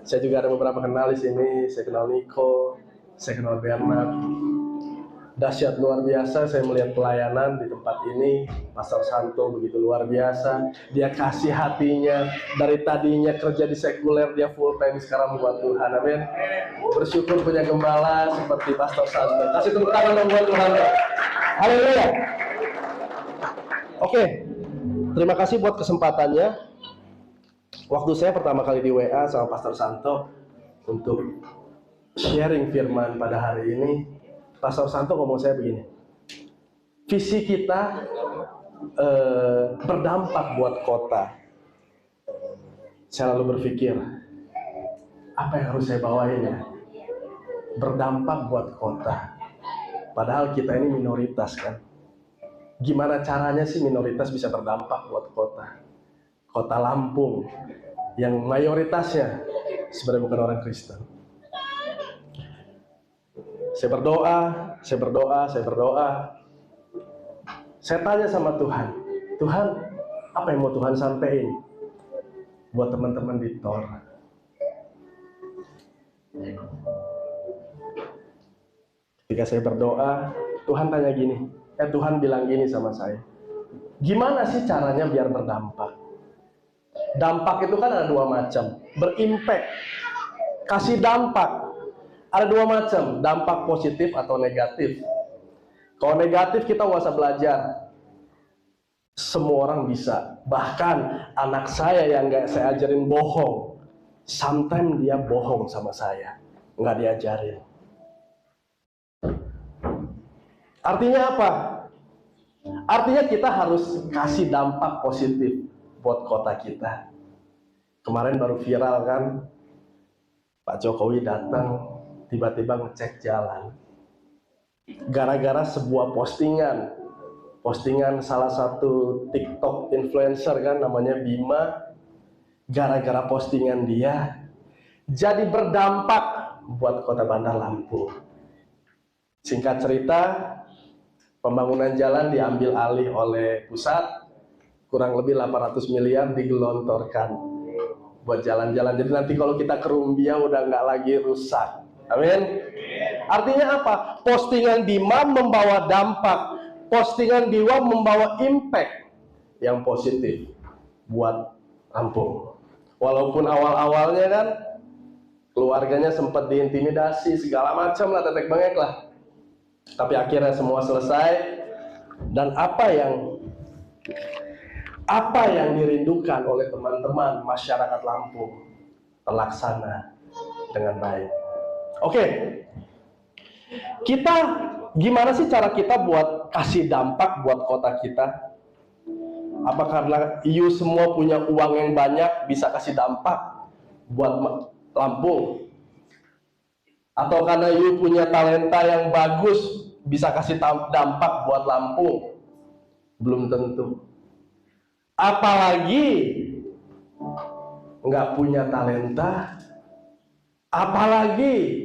Saya juga ada beberapa kenal di sini. Saya kenal Niko, saya kenal Bernard. Dahsyat luar biasa saya melihat pelayanan di tempat ini. Pastor Santo begitu luar biasa. Dia kasih hatinya, dari tadinya kerja di sekuler, dia full time sekarang buat Tuhan. Amin. Bersyukur punya gembala seperti Pastor Santo. Kasih tepuk tangan dong buat Tuhan. Haleluya. Oke, terima kasih buat kesempatannya. Waktu saya pertama kali di WA sama Pastor Santo untuk sharing firman pada hari ini, Pastor Santo ngomong saya begini, visi kita berdampak buat kota. Saya lalu berpikir, apa yang harus saya bawain ya? Berdampak buat kota. Padahal kita ini minoritas kan. Gimana caranya sih minoritas bisa berdampak buat kota? Kota Lampung yang mayoritasnya sebenarnya bukan orang Kristen. Saya berdoa. Saya tanya sama Tuhan, Tuhan, apa yang mau Tuhan sampaikan buat teman-teman di TOR? Ketika saya berdoa, Tuhan tanya gini, Tuhan bilang gini sama saya, gimana sih caranya biar berdampak? Dampak itu kan ada dua macam, berimpact, kasih dampak. Ada dua macam, dampak positif atau negatif. Kalau negatif kita nggak usah belajar. Semua orang bisa. Bahkan anak saya yang nggak saya ajarin bohong, sometimes dia bohong sama saya, nggak diajarin. Artinya apa? Artinya kita harus kasih dampak positif buat kota kita. Kemarin baru viral kan, Pak Jokowi datang tiba-tiba ngecek jalan gara-gara sebuah postingan salah satu TikTok influencer kan namanya Bima. Gara-gara postingan dia jadi berdampak buat kota Bandar Lampung. Singkat cerita, pembangunan jalan diambil alih oleh pusat, kurang lebih 800 miliar digelontorkan buat jalan-jalan. Jadi nanti kalau kita ke Rumbia udah nggak lagi rusak. Amin. Artinya apa? Postingan Bima membawa dampak, postingan Bima membawa impact yang positif buat Lampung. Walaupun awal-awalnya kan keluarganya sempat diintimidasi segala macam lah, tetek bengek lah. Tapi akhirnya semua selesai, dan apa yang dirindukan oleh teman-teman masyarakat Lampung terlaksana dengan baik. Oke, kita gimana sih cara kita buat kasih dampak buat kota kita? Apa karena you semua punya uang yang banyak bisa kasih dampak buat Lampung? Atau karena you punya talenta yang bagus bisa kasih dampak buat Lampung? Belum tentu. Apalagi nggak punya talenta, apalagi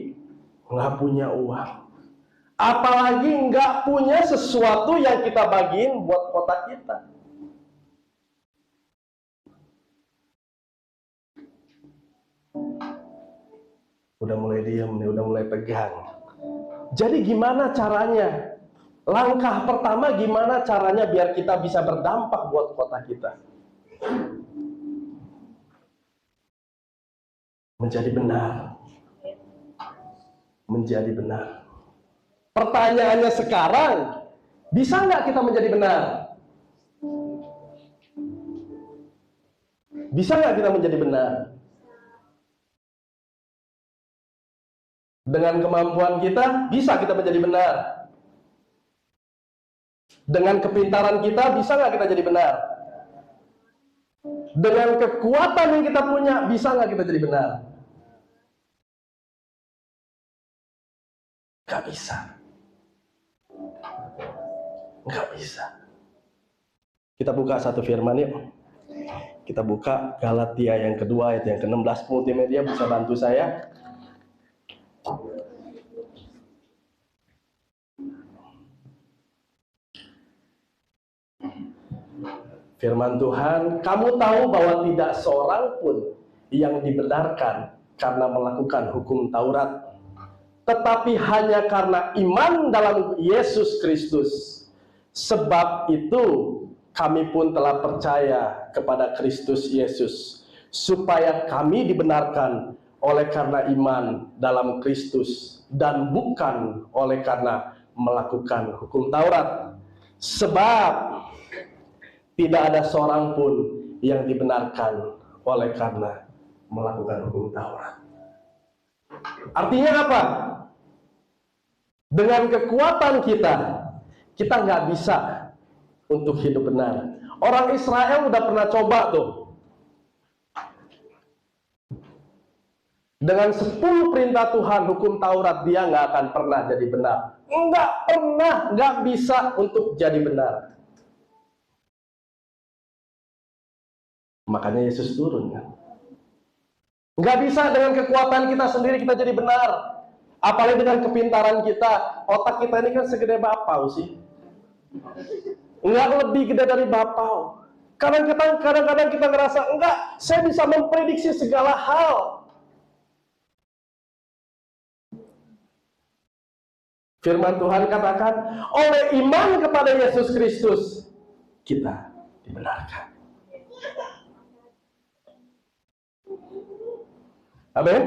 nggak punya uang, apalagi nggak punya sesuatu yang kita bagiin buat kota kita. Udah mulai diam nih, udah mulai tegang. Jadi gimana caranya? Langkah pertama gimana caranya biar kita bisa berdampak buat kota kita? Menjadi benar. Menjadi benar. Pertanyaannya sekarang, bisa nggak kita menjadi benar? Bisa nggak kita menjadi benar? Dengan kemampuan kita, bisa kita menjadi benar. Dengan kepintaran kita, bisa nggak kita jadi benar? Dengan kekuatan yang kita punya, bisa nggak kita jadi benar? Nggak bisa. Nggak bisa. Kita buka satu firman yuk. Kita buka Galatia yang kedua ayat yang ke-16. Multimedia bisa bantu saya. Firman Tuhan, kamu tahu bahwa tidak seorang pun yang dibenarkan karena melakukan hukum Taurat, tetapi hanya karena iman dalam Yesus Kristus. Sebab itu kami pun telah percaya kepada Kristus Yesus, supaya kami dibenarkan oleh karena iman dalam Kristus, dan bukan oleh karena melakukan hukum Taurat. Sebab tidak ada seorang pun yang dibenarkan oleh karena melakukan hukum Taurat. Artinya apa? Dengan kekuatan kita nggak bisa untuk hidup benar. Orang Israel udah pernah coba tuh. Dengan 10 perintah Tuhan, hukum Taurat, dia nggak akan pernah jadi benar. Nggak pernah, nggak bisa untuk jadi benar. Makanya Yesus turun kan. Nggak bisa dengan kekuatan kita sendiri kita jadi benar. Apalagi dengan kepintaran kita. Otak kita ini kan segede bapau sih. Nggak lebih gede dari bapau. Kadang-kadang kita ngerasa, enggak, saya bisa memprediksi segala hal. Firman Tuhan katakan, oleh iman kepada Yesus Kristus, kita dibenarkan. Amin.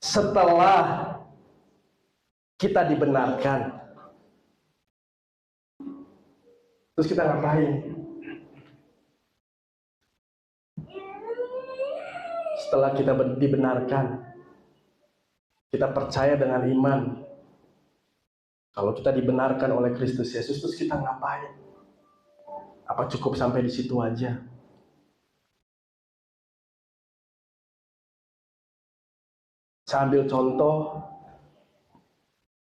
Setelah kita dibenarkan, terus kita ngapain? Setelah kita dibenarkan, kita percaya dengan iman. Kalau kita dibenarkan oleh Kristus Yesus, terus kita ngapain? Apa cukup sampai di situ aja? Saya ambil contoh,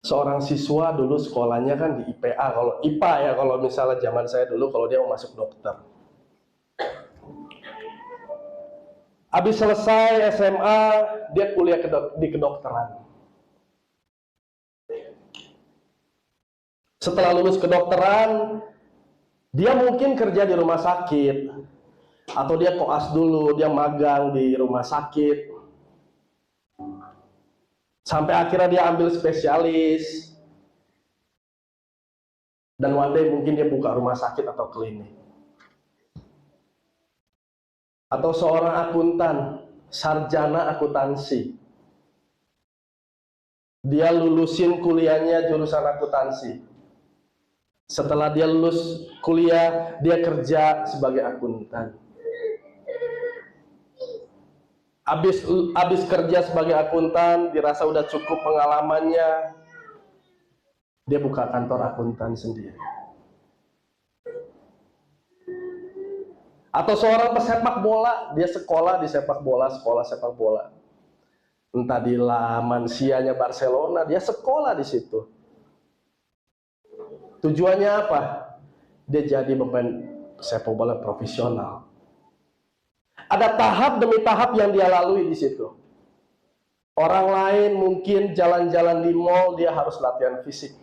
seorang siswa dulu sekolahnya kan di IPA, kalau IPA ya, kalau misalnya zaman saya dulu, kalau dia mau masuk dokter. Habis selesai SMA, dia kuliah di kedokteran. Setelah lulus kedokteran, dia mungkin kerja di rumah sakit, atau dia koas dulu, dia magang di rumah sakit. Sampai akhirnya dia ambil spesialis. Dan one day mungkin dia buka rumah sakit atau klinik. Atau seorang akuntan, sarjana akuntansi. Dia lulusin kuliahnya jurusan akuntansi. Setelah dia lulus kuliah, dia kerja sebagai akuntan. Abis kerja sebagai akuntan, dirasa udah cukup pengalamannya, dia buka kantor akuntan sendiri. Atau seorang pesepak bola, dia sekolah di sepak bola, sekolah sepak bola. Entah di La Masia-nya Barcelona, dia sekolah di situ. Tujuannya apa? Dia jadi pemain sepak bola profesional. Ada tahap demi tahap yang dia lalui di situ. Orang lain mungkin jalan-jalan di mall, dia harus latihan fisik.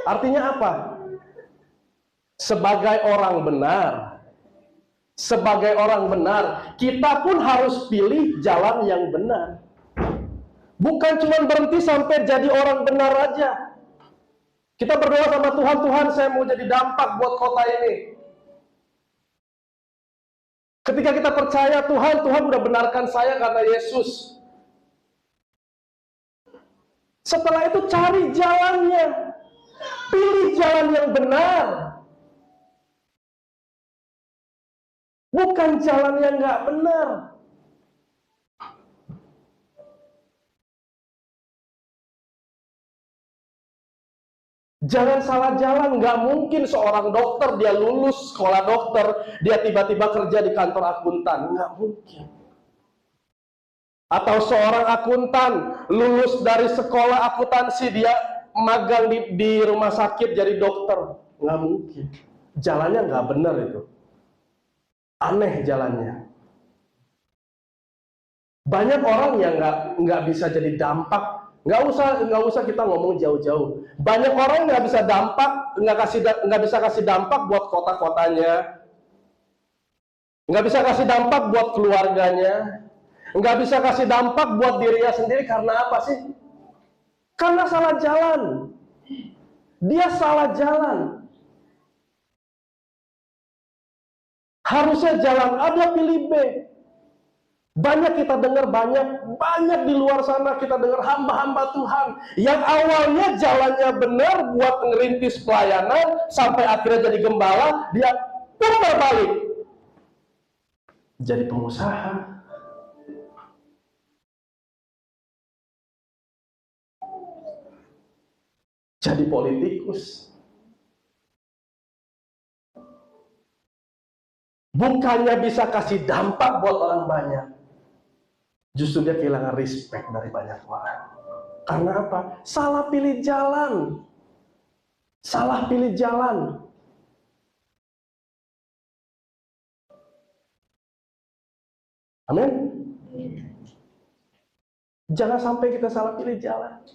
Artinya apa? Sebagai orang benar, kita pun harus pilih jalan yang benar. Bukan cuma berhenti sampai jadi orang benar aja. Kita berdoa sama Tuhan, Tuhan saya mau jadi dampak buat kota ini. Ketika kita percaya Tuhan udah benarkan saya karena Yesus. Setelah itu cari jalannya. Pilih jalan yang benar. Bukan jalan yang nggak benar. Jangan salah jalan, nggak mungkin seorang dokter, dia lulus sekolah dokter, dia tiba-tiba kerja di kantor akuntan, nggak mungkin. Atau seorang akuntan, lulus dari sekolah akuntansi, dia magang di rumah sakit jadi dokter, nggak mungkin. Jalannya nggak benar itu. Aneh jalannya. Banyak orang yang nggak bisa jadi dampak. Nggak usah kita ngomong jauh-jauh. Banyak orang nggak bisa dampak, nggak bisa kasih dampak buat kota-kotanya, nggak bisa kasih dampak buat keluarganya, nggak bisa kasih dampak buat dirinya sendiri. Karena apa sih? Karena salah jalan. Dia salah jalan. Harusnya jalan A, dia pilih B. Banyak kita dengar, banyak di luar sana kita dengar hamba-hamba Tuhan yang awalnya jalannya benar buat ngerintis pelayanan, sampai akhirnya jadi gembala, dia putar balik jadi pengusaha. Jadi politikus. Bukannya bisa kasih dampak buat orang banyak, justru dia kehilangan respect dari banyak orang. Karena apa? Salah pilih jalan. Salah pilih jalan. Amin. Jangan sampai kita salah pilih jalan.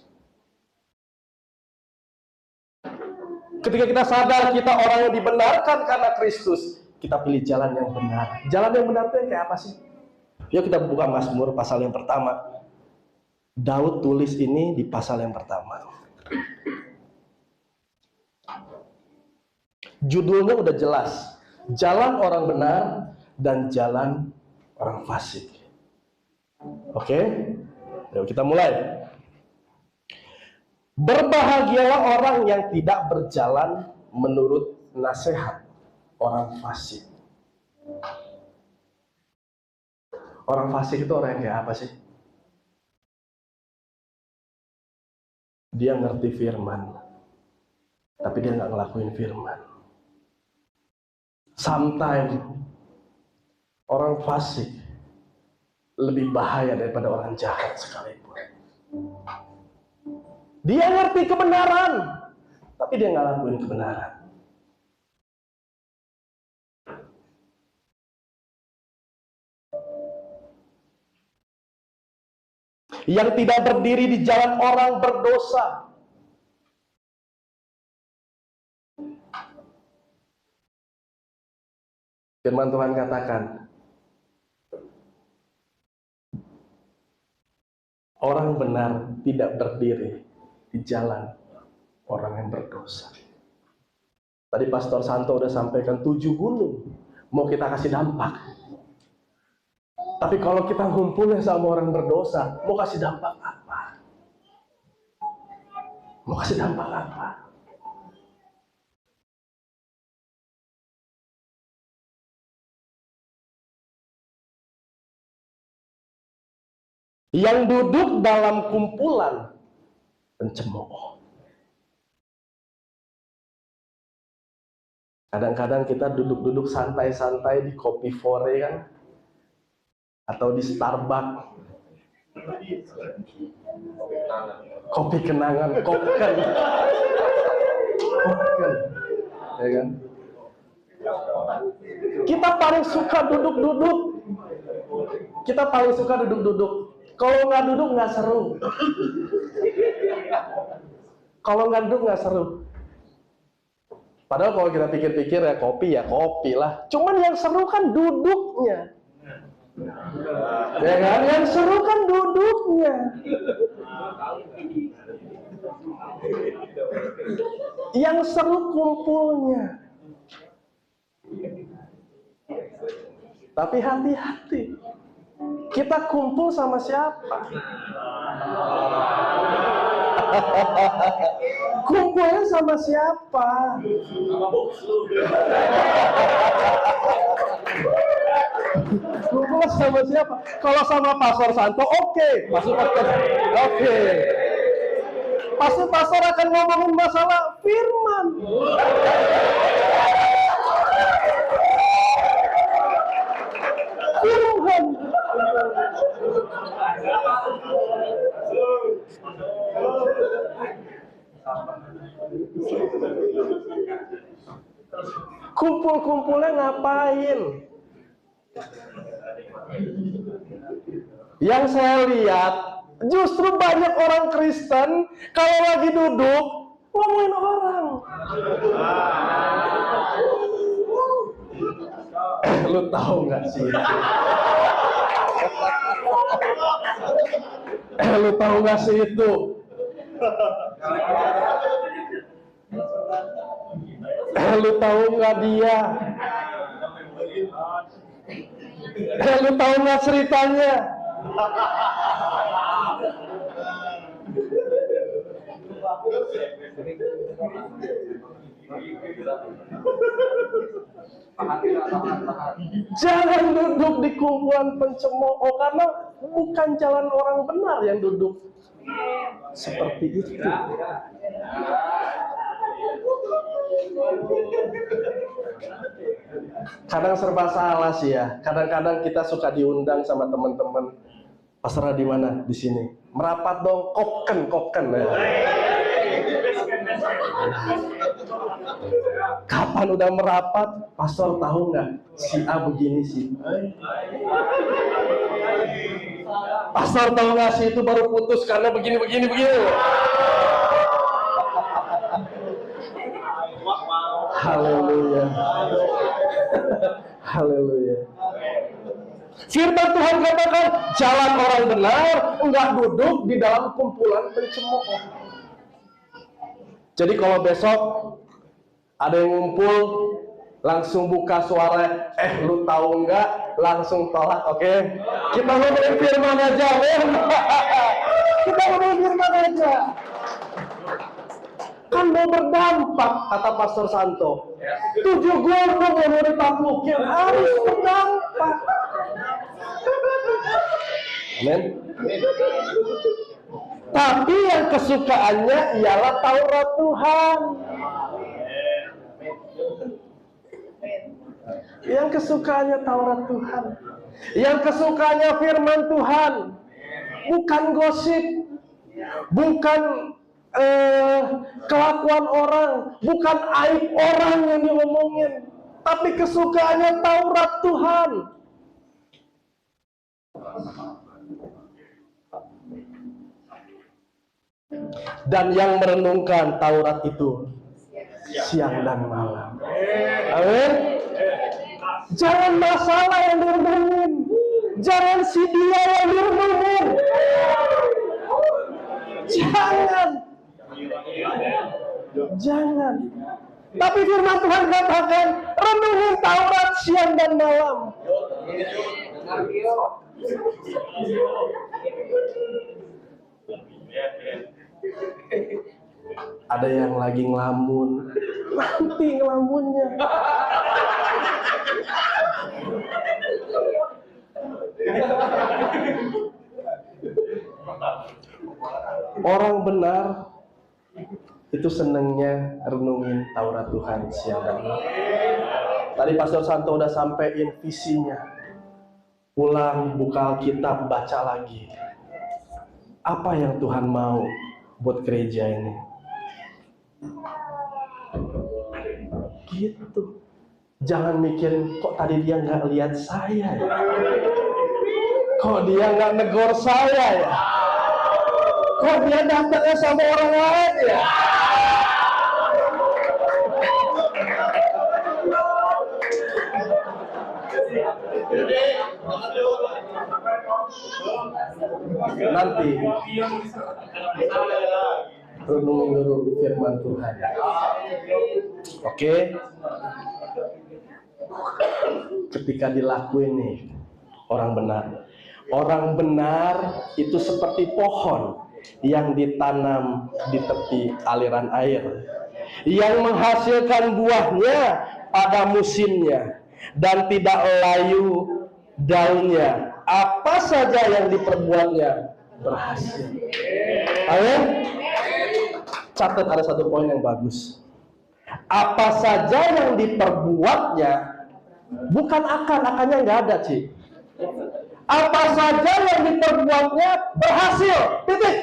Ketika kita sadar kita orang yang dibenarkan karena Kristus, kita pilih jalan yang benar. Jalan yang benar itu kayak apa sih? Yuk kita buka Mazmur pasal yang pertama. Daud tulis ini di pasal yang pertama. Judulnya udah jelas. Jalan orang benar dan jalan orang fasik. Oke? Yuk kita mulai. Berbahagialah orang yang tidak berjalan menurut nasihat orang fasik. Orang fasik itu orang yang kayak apa sih? Dia ngerti firman, tapi dia nggak ngelakuin firman. Sometimes orang fasik lebih bahaya daripada orang jahat sekalipun. Dia ngerti kebenaran, tapi dia nggak lakuin kebenaran. Yang tidak berdiri di jalan orang berdosa. Firman Tuhan katakan, orang benar tidak berdiri di jalan orang yang berdosa. Tadi Pastor Santo udah sampaikan 7 gunung mau kita kasih dampak. Tapi kalau kita ngumpulnya sama orang berdosa, mau kasih dampak apa? Mau kasih dampak apa? Yang duduk dalam kumpulan pencemooh. Kadang-kadang kita duduk-duduk santai-santai di Kopi Fore kan, atau di Starbucks, kopi kenangan, koken, ya kan? Kita paling suka duduk-duduk. Kalau nggak duduk nggak seru. Kalau nggak duduk nggak seru. Padahal kalau kita pikir-pikir ya kopi lah. Cuman yang seru kan duduknya. Ya kan? Yang seru kan duduknya. Yang seru kumpulnya. Tapi hati-hati. Kita kumpul sama siapa? Kumpulnya sama siapa? Kumpul sama siapa? Kalau sama Pastor Santo, oke. Oke. Pasti pastor akan ngomongin masalah firman. Firman. Kumpul-kumpulnya ngapain? Yang saya lihat, justru banyak orang Kristen kalau lagi duduk ngomongin orang. Lu tahu nggak sih itu? Lu tahu nggak sih itu? Lu tahu nggak dia? Lu tahu nggak ceritanya? Jangan duduk di kumpulan pencemooh, karena bukan jalan orang benar yang duduk seperti itu. Kadang serba salah sih ya. Kadang-kadang kita suka diundang sama teman-teman. Pasrah di mana? Di sini. Merapat dong, kopken ya. Kapan udah merapat, pastor tahu nggak? Si A begini sih. Pastor tahu nggak sih itu baru putus karena begini. Haleluya. Haleluya. Firman Tuhan katakan, jalan orang benar enggak duduk di dalam kumpulan pencemooh. Jadi kalau besok ada yang ngumpul, langsung buka suara, lu tahu enggak? Langsung tolak, oke? Kita ngomongin firman aja, kita ngomongin firman aja. Kan mau berdampak, kata Pastor Santo. 7 gunung yang mau ditaklukin harus berdampak. Amin. Tapi yang kesukaannya ialah Taurat Tuhan. Yang kesukaannya Taurat Tuhan. Yang kesukaannya firman Tuhan. Bukan gosip. Bukan kelakuan orang. Bukan aib orang yang diomongin. Tapi kesukaannya Taurat Tuhan. Dan yang merenungkan Taurat itu siang dan malam. Amin. Jangan masalah yang direnungin, jangan si dia yang direnungin. Jangan. Tapi firman Tuhan katakan, renungin Taurat siang dan malam. Ada yang lagi ngelamun, nanti ngelamunnya. Orang benar itu senengnya renungin Taurat Tuhan siang dan malam. Tadi Pastor Santo udah sampein visinya. Pulang buka Alkitab, baca lagi. Apa yang Tuhan mau buat gereja ini? Gitu. Jangan mikirin, kok tadi dia nggak lihat saya ya? Kok dia nggak negor saya ya? Kok dia datangnya sama orang lain ya? Nanti renungi dulu firman Tuhan. Oke? Ketika dilakuin nih, orang benar. Orang benar itu seperti pohon yang ditanam di tepi aliran air, yang menghasilkan buahnya pada musimnya dan tidak layu daunnya. Apa saja yang diperbuatnya berhasil. Amin. Catat, ada satu poin yang bagus. Apa saja yang diperbuatnya, bukan akannya nggak ada, Ci. Apa saja yang diperbuatnya berhasil. Titik.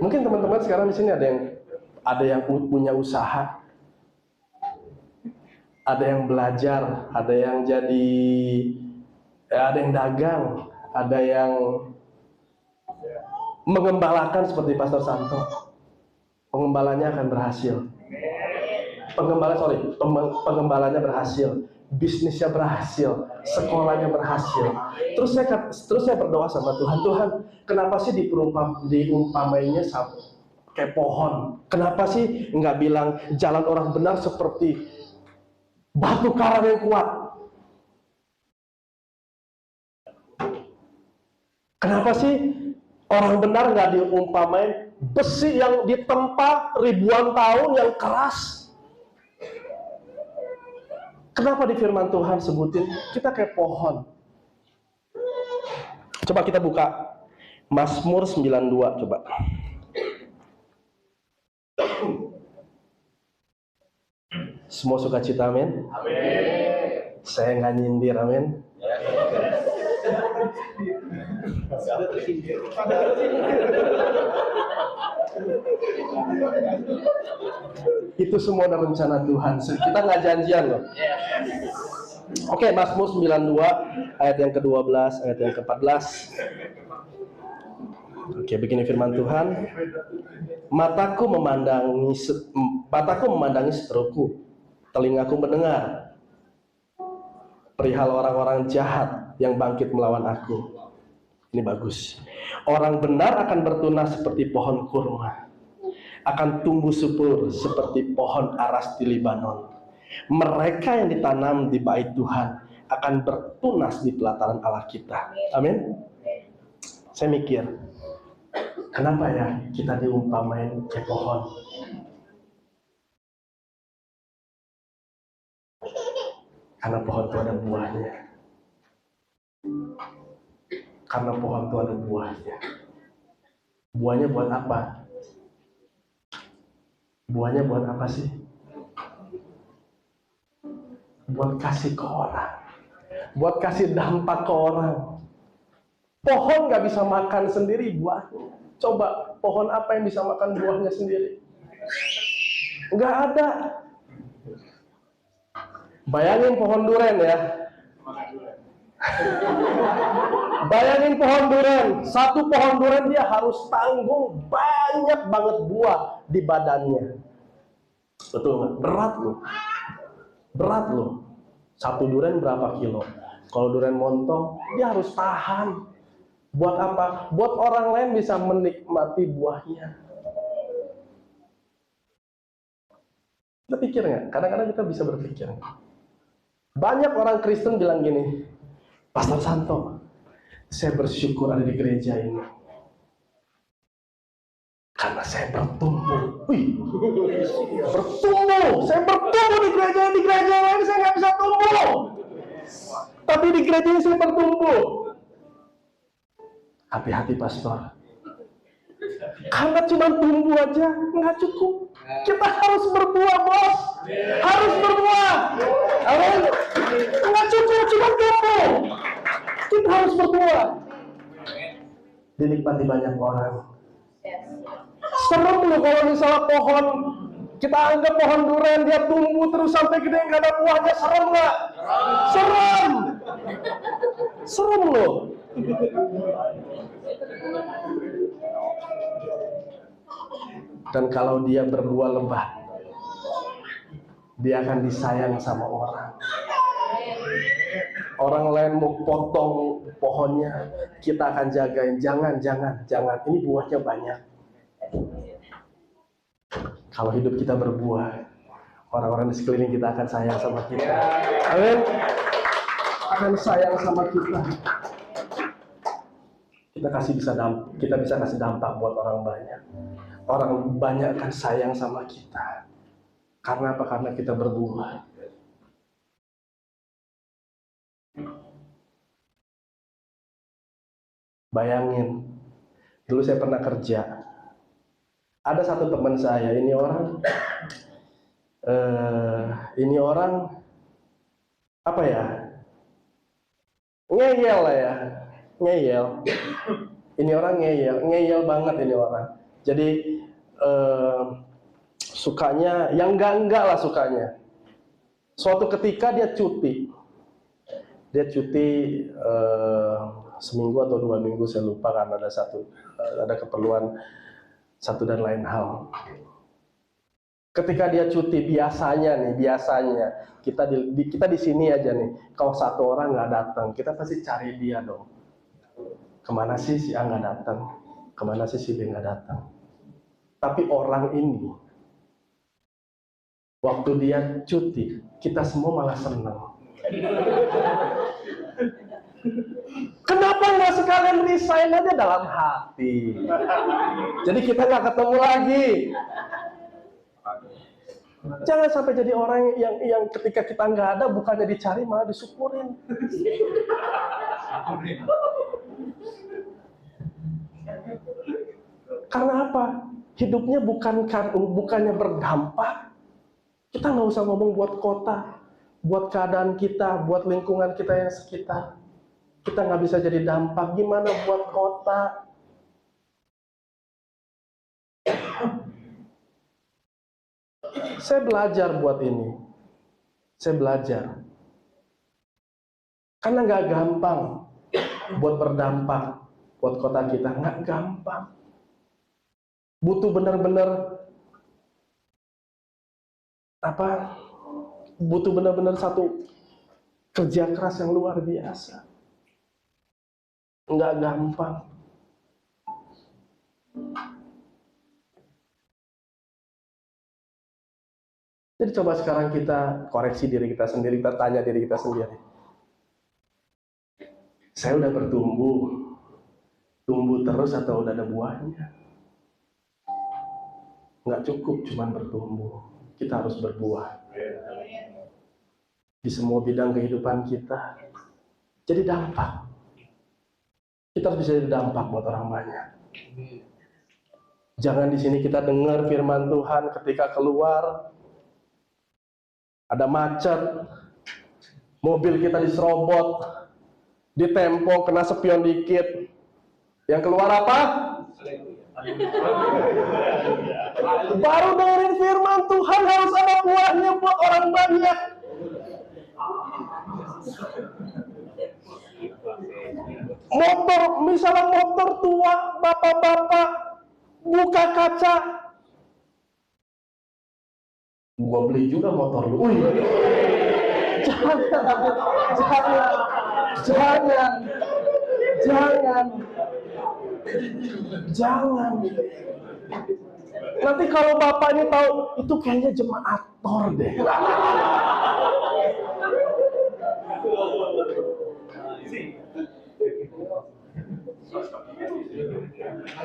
Mungkin teman-teman sekarang di sini ada yang punya usaha, ada yang belajar, ada yang ada yang dagang, ada yang mengembalakan seperti Pastor Santo. Pengembalanya akan berhasil. Pengembalanya berhasil, bisnisnya berhasil, sekolahnya berhasil. Terus saya berdoa sama Tuhan, Tuhan, kenapa sih diumpamainya kayak pohon? Kenapa sih nggak bilang jalan orang benar seperti batu karang yang kuat? Kenapa sih orang benar nggak diumpamain besi yang ditempa ribuan tahun yang keras? Kenapa di firman Tuhan sebutin kita kayak pohon? Coba kita buka Mazmur 92 coba. Semua suka cita, amin? Amin. Saya nggak nyindir, amin. Itu semua ada rencana Tuhan. Kita nggak janjian loh. Oke, Mazmur 92 ayat yang ke-12, ayat yang ke-14. Oke, begini firman Tuhan. Mataku memandangi seteruku, telingaku mendengar perihal orang-orang jahat yang bangkit melawan aku. Ini bagus. Orang benar akan bertunas seperti pohon kurma, akan tumbuh subur seperti pohon aras di Libanon. Mereka yang ditanam di bait Tuhan akan bertunas di pelataran Allah kita. Amin. Saya mikir, kenapa ya kita diumpamain kayak pohon? Karena pohon itu ada buahnya. Karena pohon itu ada buahnya. Buahnya buat apa? Buahnya buat apa sih? Buat kasih ke orang. Buat kasih dampak ke orang. Pohon gak bisa makan sendiri buahnya. Coba, pohon apa yang bisa makan buahnya sendiri? Gak ada. Bayangin pohon duren ya. Bayangin pohon duren. Satu pohon duren dia harus tanggung banyak banget buah di badannya. Betul nggak? Berat loh. Satu duren berapa kilo? Kalau duren montong, dia harus tahan. Buat apa? Buat orang lain bisa menikmati buahnya. Kita pikir nggak? Kadang-kadang kita bisa berpikir. Banyak orang Kristen bilang gini, Pastor Santo, saya bersyukur ada di gereja ini. Karena saya bertumbuh. Bertumbuh. Saya bertumbuh di gereja lain saya nggak bisa tumbuh. Tapi di gereja ini saya bertumbuh. Hati-hati pastor. Karena cuma tumbuh aja nggak cukup. Kita harus berbuah, bos. Harus berbuah. Amin. Nggak cukup cuma tumbuh. Kita harus berbuah. Dinikmati banyak orang. Serem loh kalau misalnya pohon, kita anggap pohon duren dia tumbuh terus sampai gede nggak ada buahnya, serem nggak? Serem loh. Dan kalau dia berbuah lebat, dia akan disayang sama orang. Orang lain mau potong pohonnya, kita akan jagain. Jangan. Ini buahnya banyak. Kalau hidup kita berbuah, orang-orang di sekeliling kita akan sayang sama kita. Amin. Akan sayang sama kita. Kita bisa kasih dampak buat orang banyak. Orang banyak akan sayang sama kita. Karena apa? Karena kita berbuah. Bayangin, dulu saya pernah kerja. Ada satu teman saya, ini orang apa ya? Ngeyel lah ya. Ngeyel. Ini orang ngeyel banget ini orang. Jadi sukanya yang enggak lah sukanya. Suatu ketika dia cuti. Seminggu atau 2 minggu saya lupa karena ada keperluan satu dan lain hal. Ketika dia cuti, biasanya kita di sini aja nih. Kalau satu orang nggak datang, kita pasti cari dia dong. Kemana sih si A nggak datang? Kemana sih si B nggak datang? Tapi orang ini, waktu dia cuti, kita semua malah senang. Kenapa nggak sekalian resign aja dalam hati? Jadi kita nggak ketemu lagi. Jangan sampai jadi orang yang ketika kita nggak ada, bukannya dicari malah disyukurin. Karena apa? Hidupnya bukannya berdampak. Kita nggak usah ngomong buat kota, buat keadaan kita, buat lingkungan kita yang sekitar. Kita nggak bisa jadi dampak. Gimana buat kota? Saya belajar buat ini. Saya belajar. Karena nggak gampang buat berdampak buat kota kita. Nggak gampang. Butuh benar-benar butuh benar-benar satu kerja keras yang luar biasa. Nggak gampang. Jadi coba sekarang kita koreksi diri kita sendiri, kita tanya diri kita sendiri. Saya udah tumbuh terus atau udah ada buahnya? Nggak cukup cuman bertumbuh, kita harus berbuah. Di semua bidang kehidupan kita. Jadi dampak. Kita harus bisa jadi dampak buat orang banyak. Jangan di sini kita dengar firman Tuhan ketika keluar ada macet, mobil kita diserobot, ditempok, kena spion dikit. Yang keluar apa? Baru dengerin firman Tuhan, harus ada buahnya buat orang banyak. Misalnya motor tua, bapak-bapak buka kaca, gua beli juga motor lu. Jangan. Nanti kalau bapak ini tahu, itu kayaknya jemaator deh.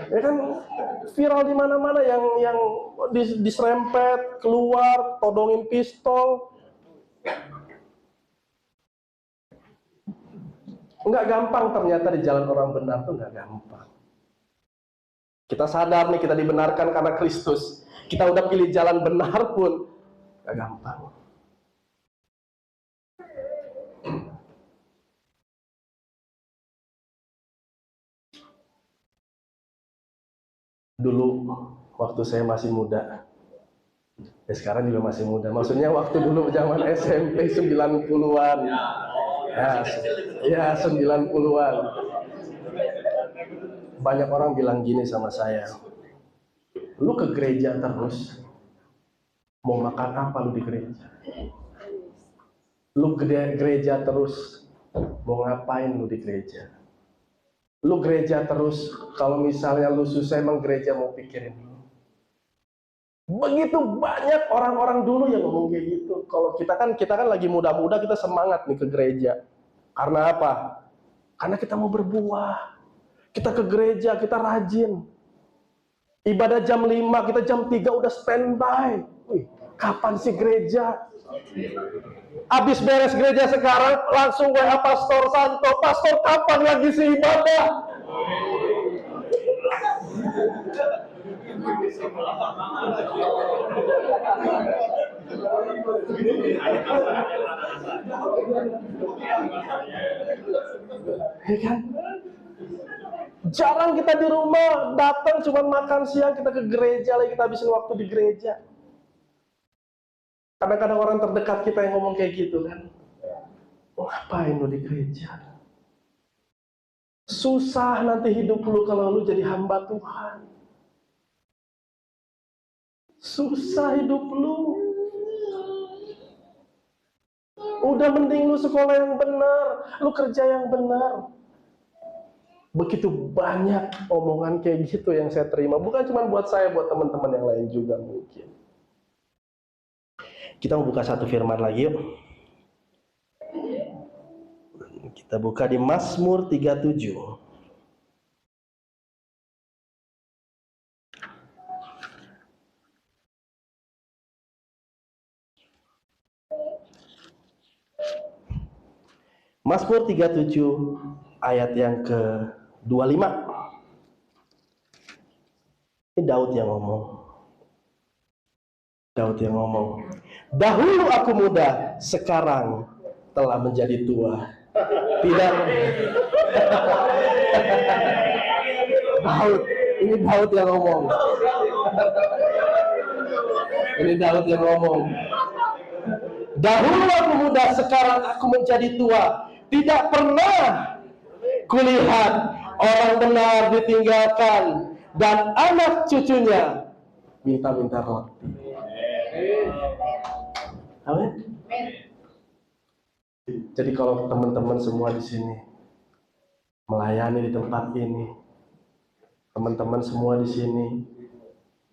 Ya kan viral di mana-mana yang diserempet, keluar, todongin pistol. Enggak gampang ternyata di jalan orang benar tuh enggak gampang. Kita sadar nih kita dibenarkan karena Kristus. Kita udah pilih jalan benar pun enggak gampang. Dulu waktu saya masih muda, ya sekarang juga masih muda, maksudnya waktu dulu zaman SMP 90-an, ya 90-an, banyak orang bilang gini sama saya, lu ke gereja terus, mau makan apa lu di gereja? Lu gereja terus, mau ngapain lu di gereja? Lu gereja terus, kalau misalnya lu susah emang gereja mau pikirin lu. Begitu banyak orang-orang dulu yang ngomong kayak gitu. Kalau kita kan lagi muda-muda, kita semangat nih ke gereja. Karena apa? Karena kita mau berbuah. Kita ke gereja, kita rajin. Ibadah jam 5, kita jam 3 udah standby. Wih, kapan sih gereja? Habis beres gereja sekarang, langsung WA Pastor Santo. Pastor, kapan lagi sih ibadah? Ya kan? Jarang kita di rumah, datang cuma makan siang, kita ke gereja lagi, kita habisin waktu di gereja. Kadang-kadang orang terdekat kita yang ngomong kayak gitu kan. Oh, ngapain lu di gereja? Susah nanti hidup lu kalau lu jadi hamba Tuhan. Susah hidup lu. Udah mending lu sekolah yang benar, lu kerja yang benar. Begitu banyak omongan kayak gitu yang saya terima. Bukan cuma buat saya, buat teman-teman yang lain juga mungkin. Kita mau buka satu firman lagi yuk. Kita buka di Mazmur 37. Mazmur 37 ayat yang ke-25. Ini Daud yang ngomong. Daud yang ngomong. Dahulu aku muda, sekarang telah menjadi tua. Tidak. Daud, ini Daud yang ngomong. Ini Daud yang ngomong. Dahulu aku muda, sekarang aku menjadi tua. Tidak pernah kulihat orang benar ditinggalkan dan anak cucunya minta-minta roti. Amin. Jadi kalau teman-teman semua di sini melayani di tempat ini, teman-teman semua di sini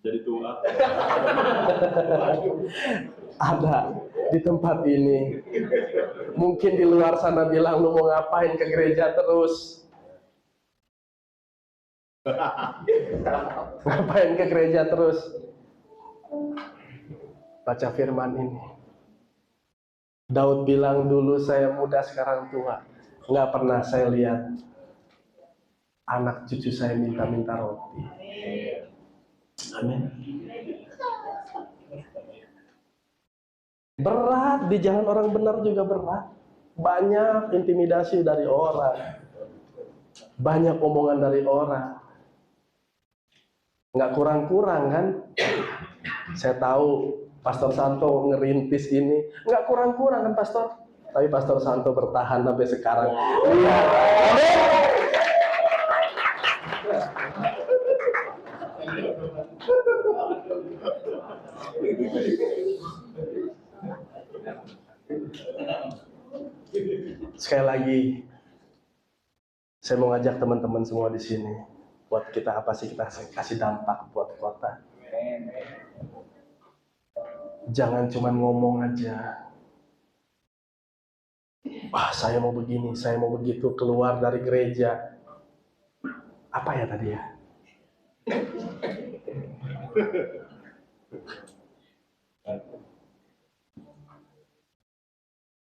jadi tua. ada di tempat ini, mungkin di luar sana bilang lu mau ngapain ke gereja terus, ngapain ke gereja terus. Baca firman ini. Daud bilang dulu saya muda sekarang tua, nggak pernah saya lihat anak cucu saya minta-minta roti. Amin. Berat, di jalan orang benar juga berat. Banyak intimidasi dari orang, banyak omongan dari orang. Nggak kurang-kurang kan? Saya tahu Pastor Santo ngerintis ini, nggak kurang-kurang kan Pastor? Tapi Pastor Santo bertahan sampai sekarang. Iya. Sekali lagi, saya mau ngajak teman-teman semua di sini, buat kita apa sih, kita kasih dampak buat kota. Jangan cuma ngomong aja. Wah, saya mau begini, saya mau begitu, keluar dari gereja. Apa ya tadi ya?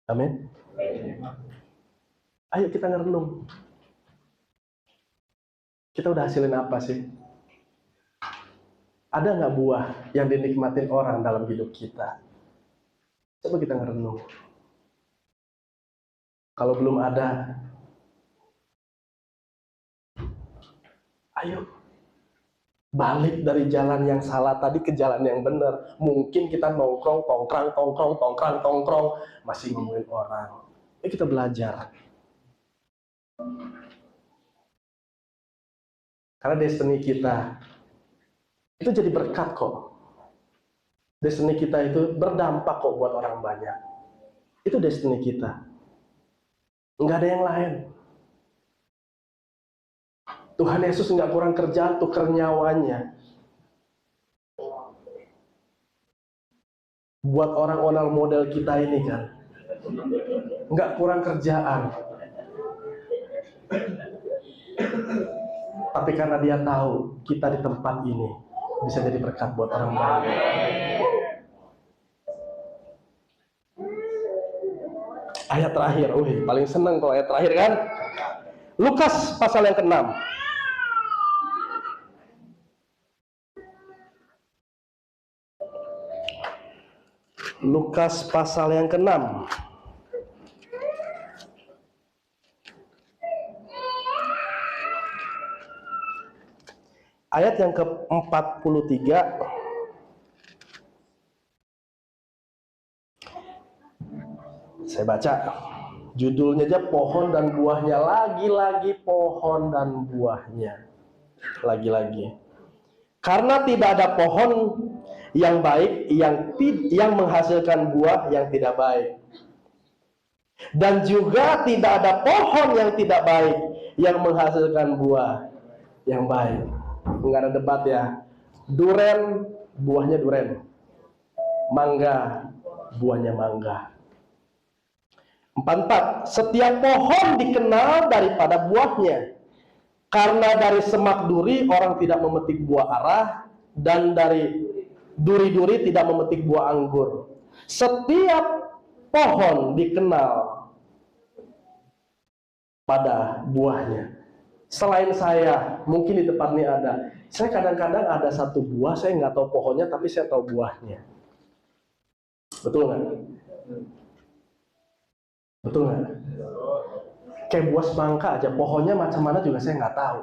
Amin. Ayo kita ngerenung. Kita udah hasilin apa sih? Ada nggak buah yang dinikmatin orang dalam hidup kita? Coba kita ngerenung. Kalau belum ada, ayo balik dari jalan yang salah tadi ke jalan yang benar. Mungkin kita nongkrong, tongkrong, masih ngomongin orang. Ayo kita belajar. Karena destiny kita itu jadi berkat kok. Destiny kita itu berdampak kok buat orang banyak. Itu destiny kita. Nggak ada yang lain. Tuhan Yesus nggak kurang kerjaan, tuker nyawanya. Buat orang-orang model kita ini kan. Nggak kurang kerjaan. Tapi karena dia tahu kita di tempat ini bisa jadi berkat buat orang banyak. Ayat terakhir, paling seneng kalau ayat terakhir kan. Lukas pasal yang ke-6. Lukas pasal yang ke-6. Ayat yang ke-43. Saya baca. Judulnya aja pohon dan buahnya. Lagi-lagi pohon dan buahnya. Lagi-lagi. Karena tidak ada pohon yang baik yang menghasilkan buah yang tidak baik. Dan juga tidak ada pohon yang tidak baik yang menghasilkan buah yang baik. Enggak ada debat ya. Duren, buahnya duren. Mangga, buahnya mangga. 44. Setiap pohon dikenal daripada buahnya. Karena dari semak duri orang tidak memetik buah arah, dan dari duri-duri tidak memetik buah anggur. Setiap pohon dikenal pada buahnya. Selain saya, mungkin di tempat ini ada. Saya kadang-kadang ada satu buah, saya nggak tahu pohonnya, tapi saya tahu buahnya. Betul nggak? Betul nggak? Kayak buah semangka aja, pohonnya macam mana juga saya nggak tahu.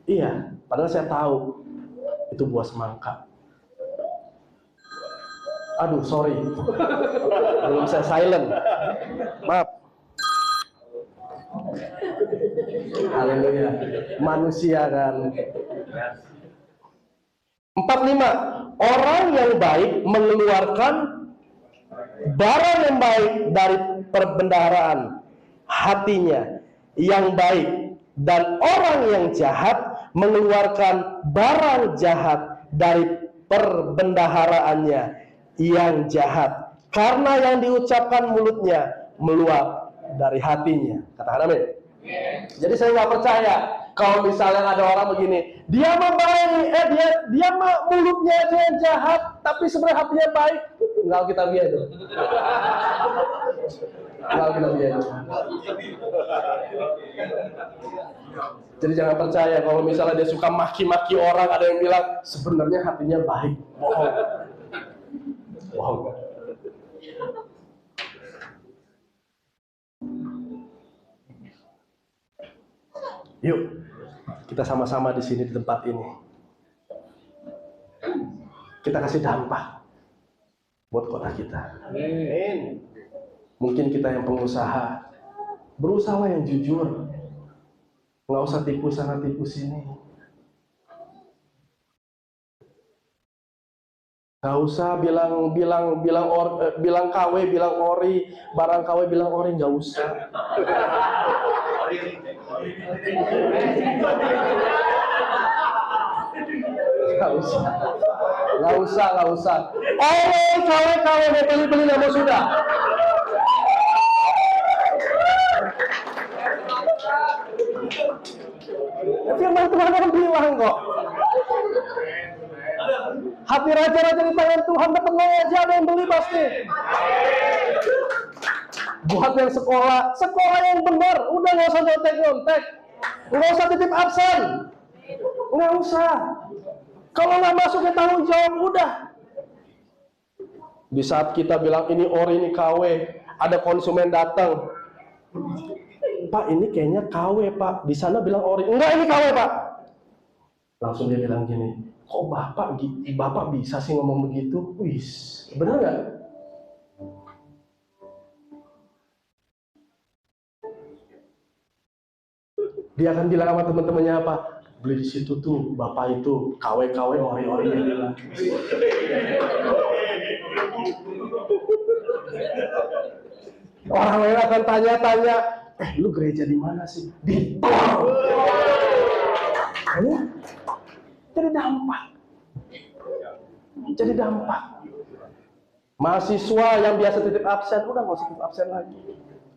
Iya, padahal saya tahu itu buah semangka. Aduh, sorry. Belum saya silent. Maaf. Haleluya. Manusia kan. 45. Orang yang baik mengeluarkan barang yang baik dari perbendaharaan hatinya yang baik, dan orang yang jahat mengeluarkan barang jahat dari perbendaharaannya yang jahat, karena yang diucapkan mulutnya meluap dari hatinya. Katakan amin. Jadi saya nggak percaya kalau misalnya ada orang begini, dia mah baik, dia mah mulutnya aja yang jahat, tapi sebenarnya hatinya baik. Nggak kita lihat itu. Nggak kita lihat itu. Jadi jangan percaya kalau misalnya dia suka maki-maki orang, ada yang bilang sebenarnya hatinya baik. Bohong. Bohong. Yuk, kita sama-sama di sini di tempat ini. Kita kasih dampak buat kota kita. Amin. Mungkin kita yang pengusaha, berusaha yang jujur. Nggak usah tipu sana tipu sini. Nggak usah bilang KW, bilang ori, barang KW bilang ori, nggak usah. Nggak usah. Oh, KW beli nama sudah. Firman Tuhan kan bilang kok. Hati raja-raja di tangan Tuhan, tenang aja, ada yang beli pasti. Buat yang sekolah yang benar, udah nggak usah nyontek, nggak usah titip absen, nggak usah. Kalau nggak masuk ya tanggung jawab, udah. Di saat kita bilang ini ori, ini KW, ada konsumen datang, Pak ini kayaknya KW Pak, di sana bilang ori, enggak ini KW Pak. Langsung dia bilang gini, kok bapak bisa sih ngomong begitu? Wis, bener nggak? Dia akan bilang sama teman-temannya apa? Beli di situ tuh, bapak itu KW ori dia bilang. Orang lain akan tanya-tanya, lu gereja di mana sih? Di tol. Jadi dampak. Mahasiswa yang biasa titip absen, udah nggak usah titip absen lagi.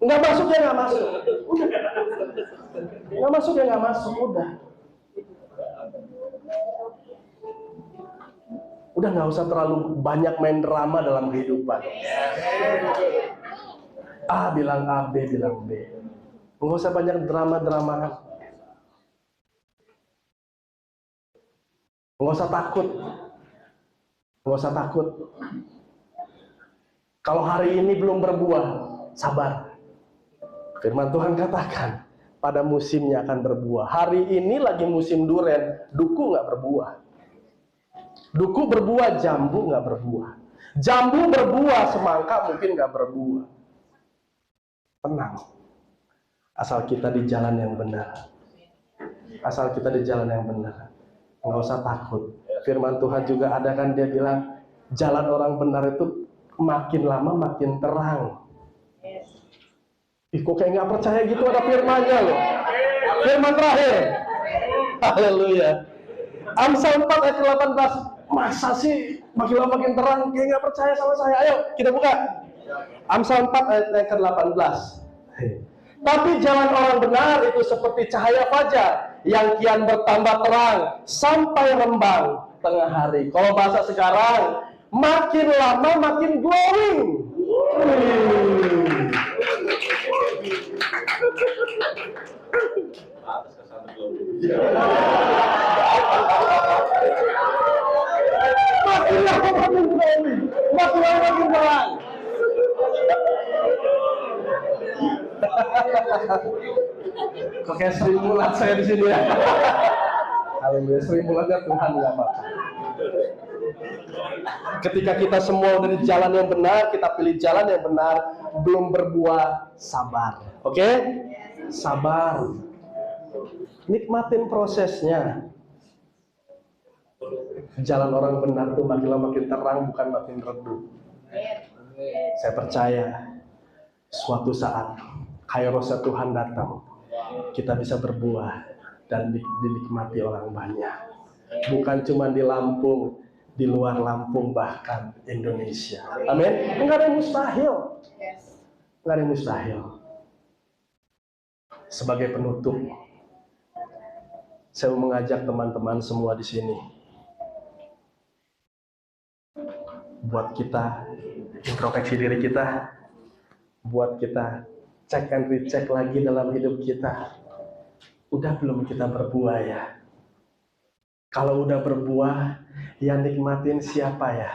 Nggak masuk ya nggak masuk. Udah. Nggak masuk ya nggak masuk. Udah nggak usah terlalu banyak main drama dalam kehidupan. A bilang A, B bilang B. Nggak usah banyak drama-drama. Nggak usah takut. Nggak usah takut. Kalau hari ini belum berbuah, sabar. Firman Tuhan katakan, pada musimnya akan berbuah. Hari ini lagi musim duren, duku nggak berbuah. Duku berbuah, jambu nggak berbuah. Jambu berbuah, semangka mungkin nggak berbuah. Tenang. Asal kita di jalan yang benar. Asal kita di jalan yang benar. Nggak usah takut. Firman Tuhan juga ada kan, dia bilang jalan orang benar itu makin lama makin terang. Ih, kok kayak nggak percaya gitu, ada firmannya loh. Firman terakhir. Haleluya. Amsal 4 ayat 18. Masa sih makin lama makin terang? Kayak nggak percaya sama saya. Ayo kita buka. Amsal 4 ayat ke-18. Tapi jalan orang benar itu seperti cahaya fajar yang kian bertambah terang sampai rembang tengah hari. Kalau bahasa sekarang, makin lama makin glowing. Atas ke sana belum. Makin lama makin glowing, makin lama makin terang. Kok kayak Sri Mulat saya di sini ya? Haleluya, Sri Mulatnya Tuhan nggak apa-apa. Ketika kita semua udah di jalan yang benar, kita pilih jalan yang benar, belum berbuah, sabar. Oke? Sabar. Nikmatin prosesnya. Jalan orang benar tuh makin lama makin terang, bukan makin redup. Saya percaya suatu saat kairosnya Tuhan datang, kita bisa berbuah dan dinikmati orang banyak. Bukan cuma di Lampung, di luar Lampung, bahkan Indonesia. Amin. Enggak ada yang mustahil. Enggak ada yang mustahil. Sebagai penutup, saya mau mengajak teman-teman semua di sini, buat kita introspeksi diri kita, buat kita cek and recheck lagi dalam hidup kita. Udah belum kita berbuah ya? Kalau udah berbuah, yang nikmatin siapa ya?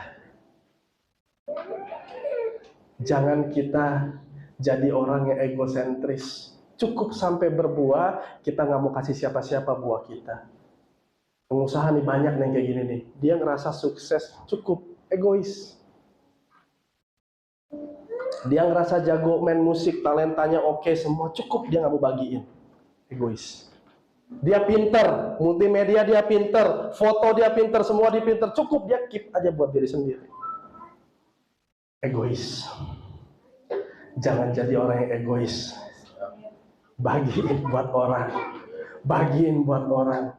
Jangan kita jadi orang yang egosentris. Cukup sampai berbuah, kita nggak mau kasih siapa-siapa buah kita. Pengusaha nih banyak nih kayak gini nih. Dia ngerasa sukses, cukup egois. Dia ngerasa jago main musik, talentanya oke semua, cukup dia nggak mau bagiin. Egois. Dia pinter, multimedia dia pinter, foto dia pinter, semua dia pinter, cukup dia keep aja buat diri sendiri. Egois. Jangan jadi orang yang egois. Bagiin buat orang. Bagiin buat orang.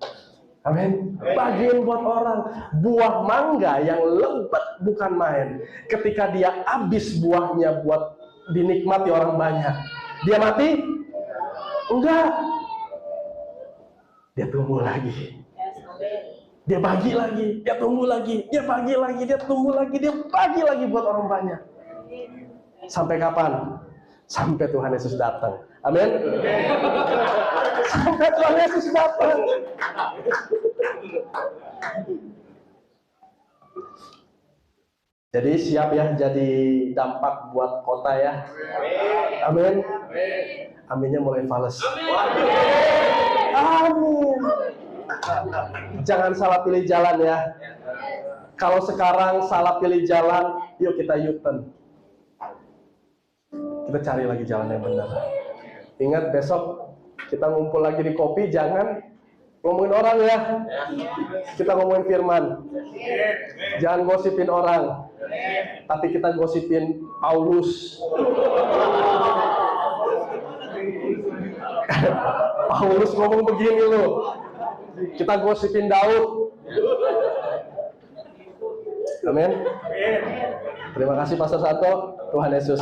Amin. Bagiin buat orang. Buah mangga yang lebat bukan main. Ketika dia habis buahnya buat dinikmati orang banyak, dia mati? Enggak. Dia tumbuh lagi. Dia bagi lagi, dia tumbuh lagi, dia bagi lagi, dia tumbuh lagi, dia bagi lagi buat orang banyak. Sampai kapan? Sampai Tuhan Yesus datang. Amin. Sampai Tuhan Yesus datang. Jadi siap ya jadi dampak buat kota ya. Amin. Aminnya mulai fales. Amin. Jangan salah pilih jalan ya. Kalau sekarang salah pilih jalan, yuk kita U-turn. Kita cari lagi jalan yang benar. Ingat besok kita ngumpul lagi di kopi, jangan ngomongin orang ya. Kita ngomongin firman. Jangan gosipin orang. Tapi kita gosipin Paulus. Paulus ngomong begini loh. Kita gosipin Daud. Amin. Terima kasih Pastor Sato. Tuhan Yesus.